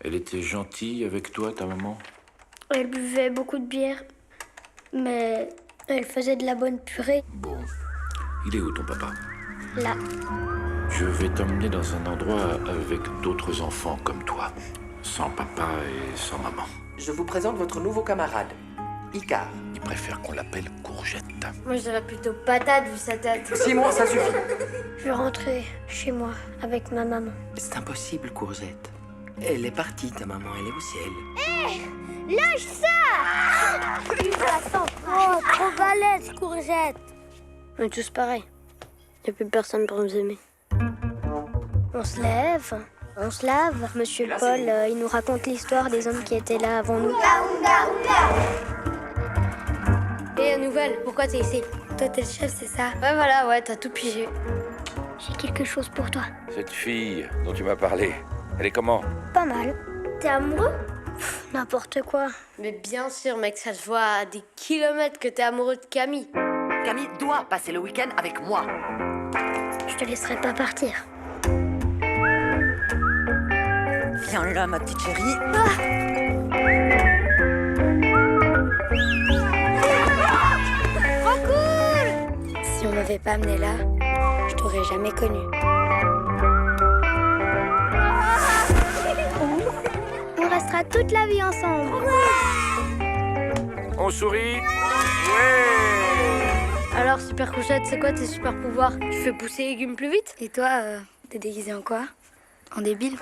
Elle était gentille avec toi, ta maman? Elle buvait beaucoup de bière, mais elle faisait de la bonne purée. Bon. Il est où ton papa? Là. Je vais t'emmener dans un endroit avec d'autres enfants comme toi. Sans papa et sans maman. Je vous présente votre nouveau camarade, Icar. Il préfère qu'on l'appelle Courgette. Moi, je dirais plutôt patate vu sa tête. 6 mois, ça suffit. Je vais rentrer chez moi avec ma maman. C'est impossible, Courgette. Elle est partie, ta maman, elle est au ciel. Hé, lâche ça! Oh, trop balèze, Courgette. On est tous pareils. Il n'y a plus personne pour nous aimer. On se lève, on se lave. Monsieur Paul, il nous raconte l'histoire des hommes qui étaient là avant nous. Et la nouvelle, pourquoi t'es ici? Toi, t'es le chef, c'est ça? Ouais, voilà, ouais, t'as tout pigé. J'ai quelque chose pour toi. Cette fille dont tu m'as parlé, elle est comment? Pas mal. T'es amoureux? N'importe quoi. Mais bien sûr, mec, ça se voit à des kilomètres que t'es amoureux de Camille. Camille doit passer le week-end avec moi. Je te laisserai pas partir. Viens là, ma petite chérie. Trop cool! Si on m'avait pas amené là, je t'aurais jamais connu. On restera toute la vie ensemble. On sourit? Ouais! Alors, super couchette, c'est quoi tes super pouvoirs? Tu fais pousser les légumes plus vite? Et toi, t'es déguisé en quoi? En débile?